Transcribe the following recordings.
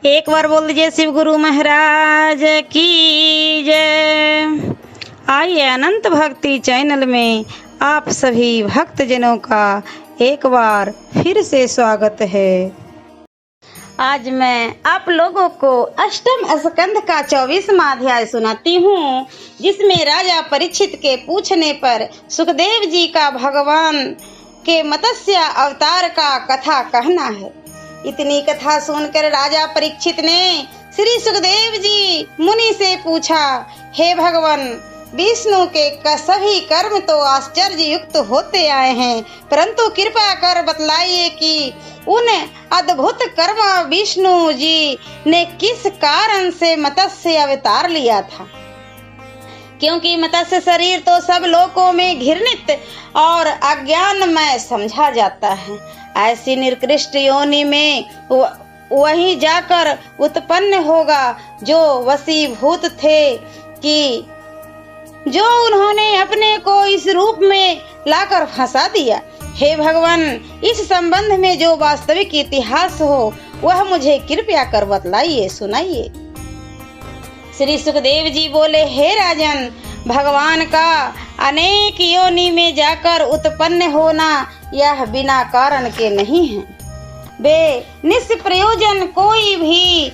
एक बार बोल दीजिए शिव गुरु महाराज की जय। आइए अनंत भक्ति चैनल में आप सभी भक्तजनों का एक बार फिर से स्वागत है। आज मैं आप लोगों को अष्टम स्कंद का 24वां अध्याय सुनाती हूँ, जिसमें राजा परीक्षित के पूछने पर सुखदेव जी का भगवान के मत्स्य अवतार का कथा कहना है। इतनी कथा सुनकर राजा परीक्षित ने श्री सुखदेव जी मुनि से पूछा, हे भगवान, विष्णु के सभी कर्म तो आश्चर्य युक्त होते आए हैं, परंतु कृपा कर बतलाइए कि उन अद्भुत कर्म विष्णु जी ने किस कारण से मत्स्य अवतार लिया था। क्योंकि मत्स्य शरीर तो सब लोकों में घृणित और अज्ञानमय समझा जाता है। ऐसी निकृष्ट योनि में वही जाकर उत्पन्न होगा जो वशीभूत थे कि जो उन्होंने अपने को इस रूप में लाकर फंसा दिया। हे भगवान, इस संबंध में जो वास्तविक इतिहास हो वह मुझे कृपया कर बतलाइए, सुनाइए। श्री सुखदेव जी बोले, हे राजन, भगवान का अनेक योनि में जाकर उत्पन्न होना यह बिना कारण के नहीं है। वे निष्प्रयोजन कोई भी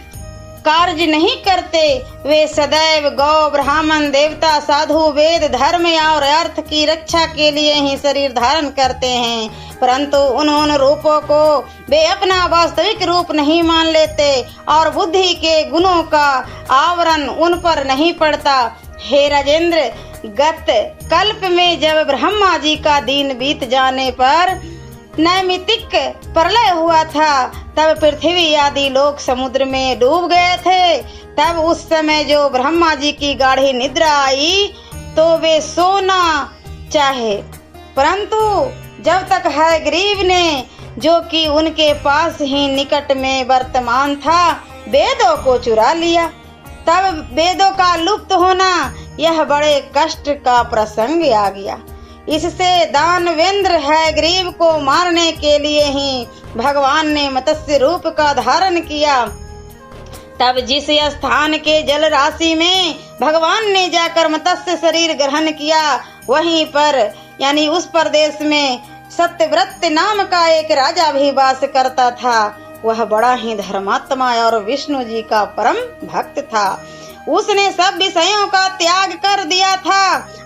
कार्य नहीं करते। वे सदैव गौ, ब्राह्मण, देवता, साधु, वेद, धर्म और अर्थ की रक्षा के लिए ही शरीर धारण करते हैं, परंतु उन रूपों को वे अपना वास्तविक रूप नहीं मान लेते और बुद्धि के गुणों का आवरण उन पर नहीं पड़ता। हे राजेंद्र, गत कल्प में जब ब्रह्मा जी का दिन बीत जाने पर नैमित्तिक प्रलय हुआ था, तब पृथ्वी आदि लोग समुद्र में डूब गए थे। तब उस समय जो ब्रह्मा जी की गाढ़ी निद्रा आई तो वे सोना चाहे, परंतु जब तक हयग्रीव ने, जो कि उनके पास ही निकट में वर्तमान था, वेदों को चुरा लिया। तब वेदों का लुप्त होना यह बड़े कष्ट का प्रसंग आ गया। इससे दानवेंद्र हयग्रीव को मारने के लिए ही भगवान ने मत्स्य रूप का धारण किया। तब जिस स्थान के जल राशि में भगवान ने जाकर मत्स्य शरीर ग्रहण किया, वहीं पर यानी उस प्रदेश में सत्यव्रत नाम का एक राजा भी वास करता था। वह बड़ा ही धर्मात्मा और विष्णु जी का परम भक्त था। उसने सब विषयों का त्याग कर दिया था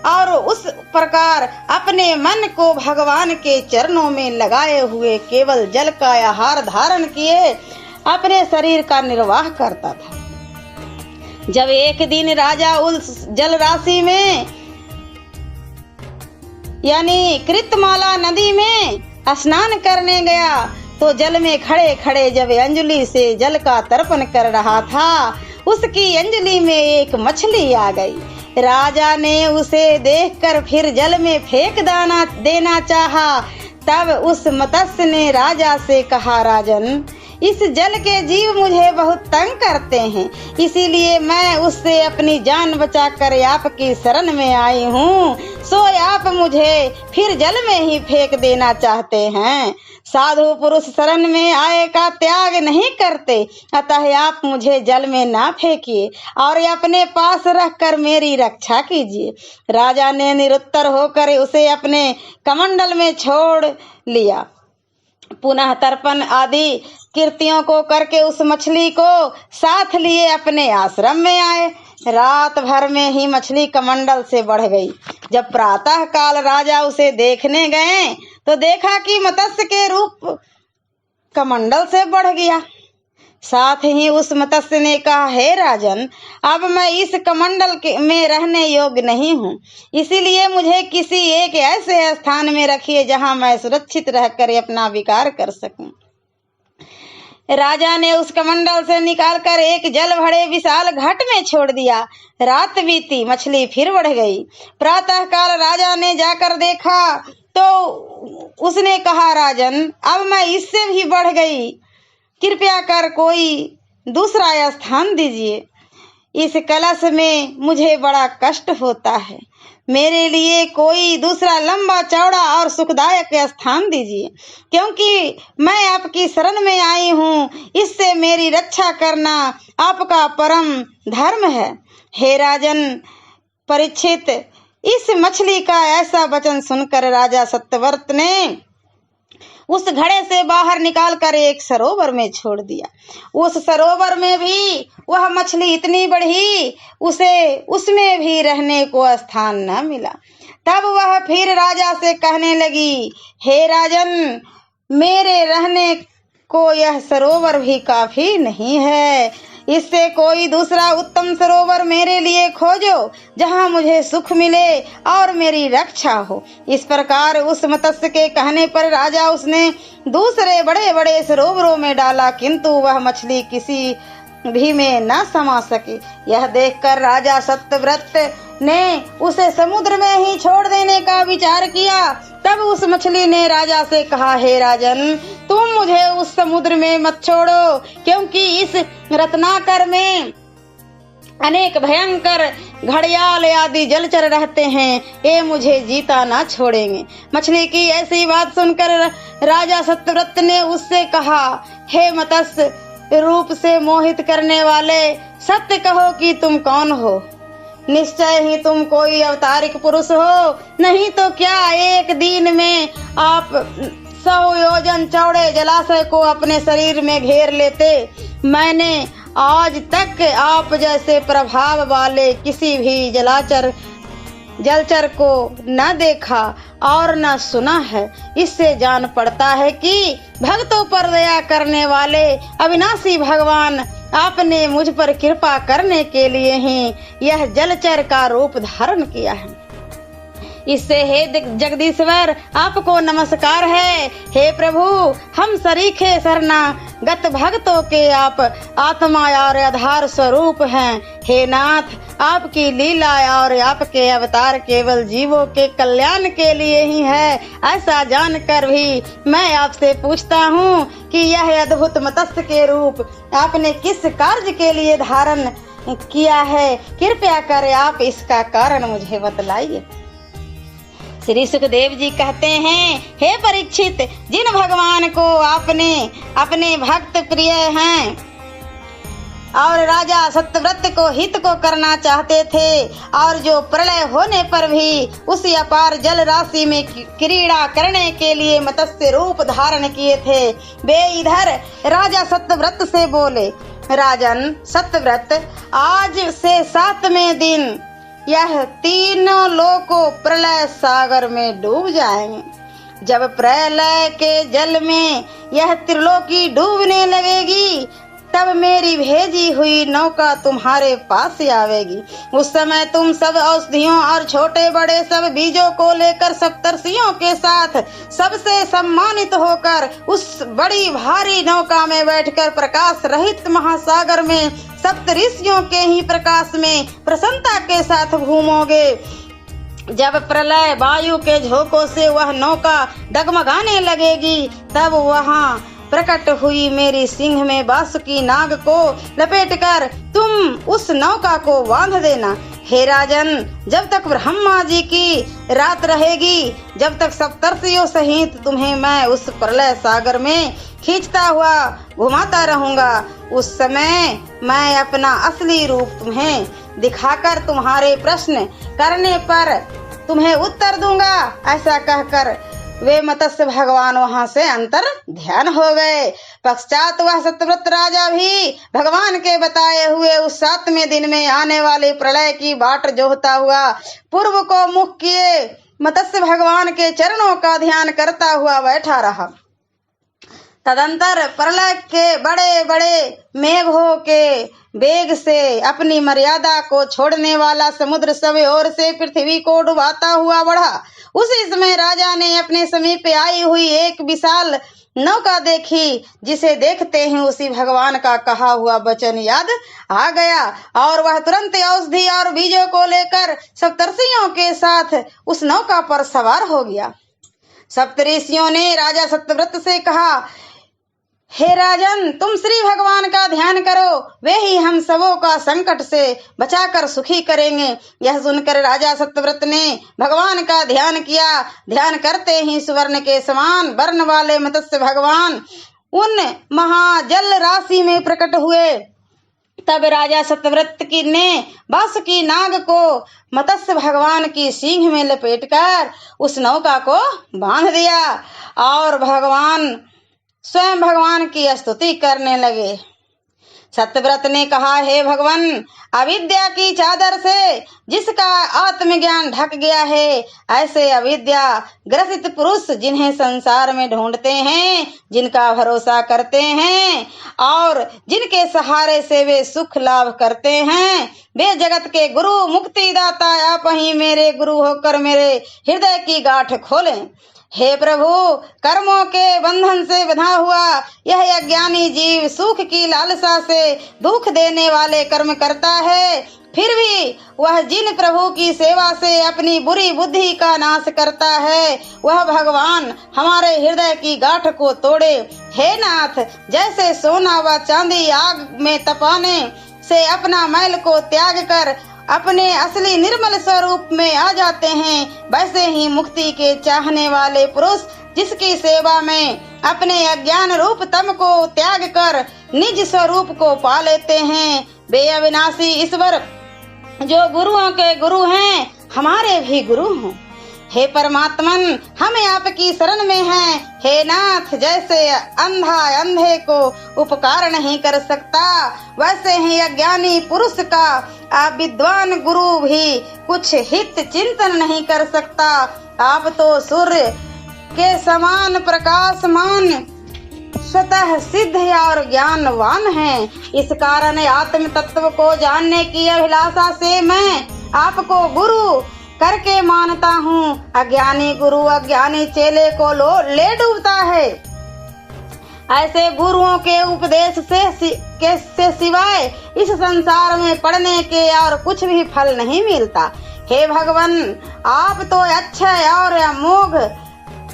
और उस प्रकार अपने मन को भगवान के चरणों में लगाए हुए केवल जल का आहार धारण किए अपने शरीर का निर्वाह करता था। जब एक दिन राजा उस जल राशि में यानी कृतमाला नदी में स्नान करने गया, तो जल में खड़े खड़े जब अंजलि से जल का तर्पण कर रहा था, उसकी अंजलि में एक मछली आ गई। राजा ने उसे देखकर फिर जल में फेंक देना चाहा। तब उस मत्स्य ने राजा से कहा, राजन, इस जल के जीव मुझे बहुत तंग करते हैं, इसीलिए मैं उससे अपनी जान बचाकर आपकी शरण में आई हूँ। सो आप मुझे फिर जल में ही फेंक देना चाहते हैं। साधु पुरुष शरण में आए का त्याग नहीं करते, अतः आप मुझे जल में ना फेंकिए और अपने पास रखकर मेरी रक्षा कीजिए। राजा ने निरुत्तर होकर उसे अपने कमंडल में छोड़ लिया। पुनः तर्पण आदि कृतियों को करके उस मछली को साथ लिए अपने आश्रम में आए। रात भर में ही मछली कमंडल से बढ़ गई। जब प्रातः काल राजा उसे देखने गए तो देखा कि मत्स्य के रूप कमंडल से बढ़ गया। साथ ही उस मत्स्य ने कहा, हे राजन, अब मैं इस कमंडल में रहने योग्य नहीं हूँ, इसीलिए मुझे किसी एक ऐसे स्थान में रखिए जहाँ मैं सुरक्षित रहकर अपना विकार कर सकूं। राजा ने उस कमंडल से निकालकर एक जल भरे विशाल घट में छोड़ दिया। रात बीती, मछली फिर बढ़ गई। प्रातः काल राजा ने जाकर देखा तो उसने कहा, राजन, अब मैं इससे भी बढ़ गई, कृपया कर कोई दूसरा स्थान दीजिए। इस कलश में मुझे बड़ा कष्ट होता है। मेरे लिए कोई दूसरा लंबा चौड़ा और सुखदायक स्थान दीजिए, क्योंकि मैं आपकी शरण में आई हूँ। इससे मेरी रक्षा करना आपका परम धर्म है। हे राजन परीक्षित, इस मछली का ऐसा वचन सुनकर राजा सत्यव्रत ने उस घड़े से बाहर निकालकर एक सरोवर में छोड़ दिया। उस सरोवर में भी वह मछली इतनी बढ़ी, उसे उसमें भी रहने को स्थान न मिला। तब वह फिर राजा से कहने लगी, हे राजन, मेरे रहने को यह सरोवर भी काफी नहीं है। इससे कोई दूसरा उत्तम सरोवर मेरे लिए खोजो, जहां मुझे सुख मिले और मेरी रक्षा हो। इस प्रकार उस मत्स्य के कहने पर राजा उसने दूसरे बड़े बड़े सरोवरों में डाला, किंतु वह मछली किसी भी में न समा सकी। यह देखकर राजा सत्यव्रत ने उसे समुद्र में ही छोड़ देने का विचार किया। तब उस मछली ने राजा से कहा, हे राजन, तुम मुझे उस समुद्र में मत छोड़ो, क्योंकि इस रत्नाकर में अनेक भयंकर घड़ियाल आदि जलचर रहते हैं। ये मुझे जीता ना छोड़ेंगे। मछली की ऐसी बात सुनकर राजा सत्यव्रत ने उससे कहा, हे मत्स्य रूप से मोहित करने वाले, सत्य कहो कि तुम कौन हो। निश्चय ही तुम कोई अवतारिक पुरुष हो, नहीं तो क्या एक दिन में आप 100 योजन चौड़े जलाशय को अपने शरीर में घेर लेते। मैंने आज तक आप जैसे प्रभाव वाले किसी भी जलचर को न देखा और न सुना है। इससे जान पड़ता है कि भक्तों पर दया करने वाले अविनाशी भगवान आपने मुझ पर कृपा करने के लिए ही यह जलचर का रूप धारण किया है। इससे हे जगदीश्वर, आपको नमस्कार है। हे प्रभु, हम सरीखे शरणागत भक्तों के आप आत्मा और आधार स्वरूप हैं। हे नाथ, आपकी लीला और आपके अवतार केवल जीवों के कल्याण के लिए ही है। ऐसा जानकर भी मैं आपसे पूछता हूँ कि यह अद्भुत मत्स्य के रूप आपने किस कार्य के लिए धारण किया है। कृपया कर आप इसका कारण मुझे बतलाइए। श्री सुखदेव जी कहते हैं, हे परीक्षित, जिन भगवान को आपने अपने भक्त प्रिय हैं और राजा सत्यव्रत को हित को करना चाहते थे, और जो प्रलय होने पर भी उसी अपार जल राशि में क्रीड़ा करने के लिए मत्स्य रूप धारण किए थे, वे इधर राजा सत्यव्रत से बोले, राजन सत्यव्रत, आज से 7वें दिन यह तीनों लोकों प्रलय सागर में डूब जाएंगे। जब प्रलय के जल में यह त्रिलोकी डूबने लगेगी, तब मेरी भेजी हुई नौका तुम्हारे पास आवेगी। उस समय तुम सब औषधियों और छोटे बड़े सब बीजों को लेकर सप्तर्षियों के साथ सबसे सम्मानित होकर उस बड़ी भारी नौका में बैठकर प्रकाश रहित महासागर में सप्त ऋषियों के ही प्रकाश में प्रसन्नता के साथ घूमोगे। जब प्रलय वायु के झोंकों से वह नौका डगमगाने लगेगी, तब वहां प्रकट हुई मेरी सिंह में बासुकी नाग को लपेटकर तुम उस नौका को बांध देना। हे राजन, जब तक ब्रह्मा जी की रात रहेगी, जब तक सप्तर्षियों सहित तुम्हें मैं उस प्रलय सागर में खींचता हुआ घुमाता रहूंगा, उस समय मैं अपना असली रूप तुम्हें दिखाकर तुम्हारे प्रश्न करने पर तुम्हें उत्तर दूंगा। ऐसा कहकर वे मत्स्य भगवान वहां से अंतर ध्यान हो गए। पश्चात वह सत्यव्रत राजा भी भगवान के बताए हुए उस 7वें दिन में आने वाले प्रलय की बाट जोहता हुआ पूर्व को मुख किए मत्स्य भगवान के चरणों का ध्यान करता हुआ बैठा रहा। तदंतर प्रलय के बड़े बड़े मेघों के वेग से अपनी मर्यादा को छोड़ने वाला समुद्र सब ओर से पृथ्वी को डुबाता हुआ बढ़ा। उसी समय राजा ने अपने समीप आई हुई एक विशाल नौका देखी, जिसे देखते ही उसी भगवान का कहा हुआ वचन याद आ गया और वह तुरंत औषधि और बीजों को लेकर सप्तर्षियों के साथ उस नौका पर सवार हो गया। सप्तऋषियों ने राजा सत्यव्रत से कहा, हे राजन, तुम श्री भगवान का ध्यान करो, वे ही हम सबों का संकट से बचाकर सुखी करेंगे। यह सुनकर राजा सत्यव्रत ने भगवान का ध्यान किया। ध्यान करते ही सुवर्ण के समान वर्ण वाले मत्स्य भगवान उन महाजल राशि में प्रकट हुए। तब राजा सत्यव्रत ने बासुकी नाग को मत्स्य भगवान की सींग में लपेटकर उस नौका को बांध दिया और स्वयं भगवान की स्तुति करने लगे। सत्यव्रत ने कहा, हे भगवान, अविद्या की चादर से जिसका आत्मज्ञान ढक गया है, ऐसे अविद्या ग्रसित पुरुष जिन्हें संसार में ढूंढते हैं, जिनका भरोसा करते हैं और जिनके सहारे से वे सुख लाभ करते हैं, वे जगत के गुरु मुक्तिदाता आप ही मेरे गुरु होकर मेरे हृदय की गांठ खोलें। हे प्रभु, कर्मों के बंधन से बंधा हुआ यह अज्ञानी जीव सुख की लालसा से दुख देने वाले कर्म करता है, फिर भी वह जिन प्रभु की सेवा से अपनी बुरी बुद्धि का नाश करता है, वह भगवान हमारे हृदय की गांठ को तोड़े। हे नाथ, जैसे सोना व चांदी आग में तपाने से अपना मैल को त्याग कर अपने असली निर्मल स्वरूप में आ जाते हैं, वैसे ही मुक्ति के चाहने वाले पुरुष जिसकी सेवा में अपने अज्ञान रूप तम को त्याग कर निज स्वरूप को पा लेते हैं। वे अविनाशी ईश्वर जो गुरुओं के गुरु हैं, हमारे भी गुरु हैं। हे परमात्मन, हम आपकी शरण में हैं। हे नाथ, जैसे अंधा अंधे को उपकार नहीं कर सकता, वैसे ही अज्ञानी पुरुष का विद्वान गुरु भी कुछ हित चिंतन नहीं कर सकता। आप तो सूर्य के समान प्रकाशमान, स्वतः सिद्ध और ज्ञानवान हैं। इस कारण आत्म तत्व को जानने की अभिलाषा से मैं आपको गुरु करके मानता हूँ। अज्ञानी गुरु अज्ञानी चेले को ले डूबता है। ऐसे गुरुओं के उपदेश से सिवाय इस संसार में पढ़ने के और कुछ भी फल नहीं मिलता। हे भगवान, आप तो अक्षय और अमोघ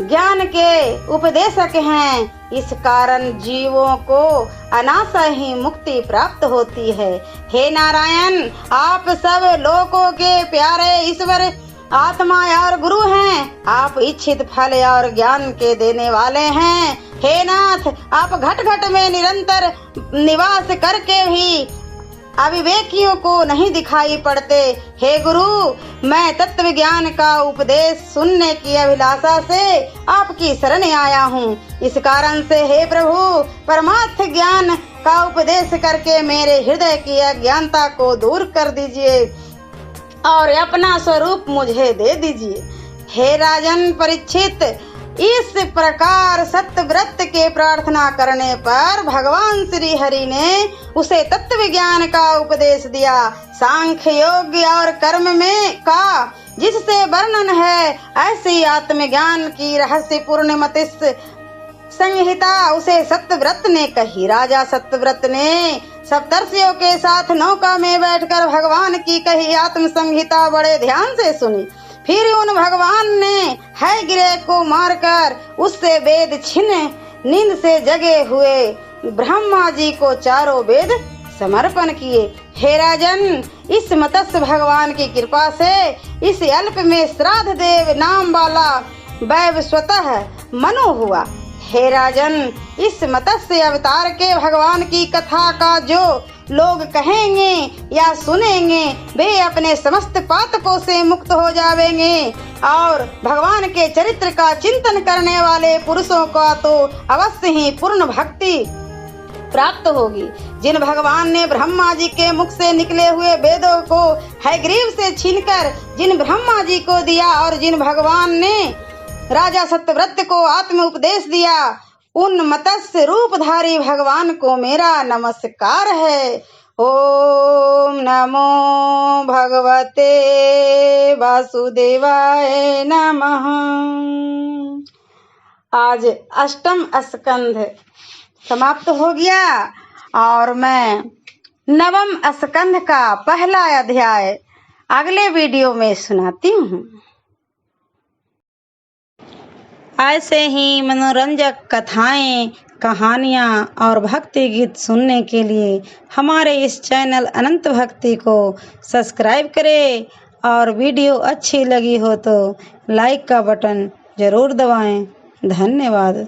ज्ञान के उपदेशक हैं। इस कारण जीवों को अनाशा ही मुक्ति प्राप्त होती है। हे नारायण, आप सब लोगों के प्यारे ईश्वर आत्मा और गुरु हैं। आप इच्छित फल और ज्ञान के देने वाले हैं। हे नाथ, आप घट घट में निरंतर निवास करके भी अविवेकियों को नहीं दिखाई पड़ते। हे गुरु, मैं तत्व ज्ञान का उपदेश सुनने की अभिलाषा से आपकी शरण आया हूँ। इस कारण से हे प्रभु, परमार्थ ज्ञान का उपदेश करके मेरे हृदय की अज्ञानता को दूर कर दीजिए और अपना स्वरूप मुझे दे दीजिए। हे राजन परीक्षित, इस प्रकार सत्यव्रत के प्रार्थना करने पर भगवान श्री हरि ने उसे तत्व ज्ञान का उपदेश दिया। सांख्य योग और कर्म में का जिससे वर्णन है, ऐसी आत्मज्ञान की रहस्यपूर्ण मतिस्थ संहिता उसे सत्यव्रत ने कही। राजा सत्यव्रत ने सप्तर्षियों के साथ नौका में बैठकर भगवान की कही आत्म संहिता बड़े ध्यान से सुनी। फिर उन भगवान ने हैग्रीव को मारकर उससे वेद छीन नींद से जगे हुए ब्रह्मा जी को चारों वेद समर्पण किए। हे राजन, इस मत्स्य भगवान की कृपा से इस अल्प में श्राद्ध देव नाम वाला वैव स्वतः मनु हुआ। हे राजन, इस मत्स्य अवतार के भगवान की कथा का जो लोग कहेंगे या सुनेंगे, वे अपने समस्त पातकों से मुक्त हो जाएंगे और भगवान के चरित्र का चिंतन करने वाले पुरुषों का तो अवश्य ही पूर्ण भक्ति प्राप्त होगी। जिन भगवान ने ब्रह्मा जी के मुख से निकले हुए वेदों को हैग्रीव से छीनकर जिन ब्रह्मा जी को दिया और जिन भगवान ने राजा सत्यव्रत को आत्म उपदेश दिया, उन मत्स्य रूपधारी भगवान को मेरा नमस्कार है। ओम नमो भगवते वासुदेवाय नमः। आज अष्टम स्कंध समाप्त हो गया और मैं नवम स्कंध का पहला अध्याय अगले वीडियो में सुनाती हूँ। ऐसे ही मनोरंजक कथाएं कहानियाँ और भक्ति गीत सुनने के लिए हमारे इस चैनल अनंत भक्ति को सब्सक्राइब करें और वीडियो अच्छी लगी हो तो लाइक का बटन ज़रूर दबाएं। धन्यवाद।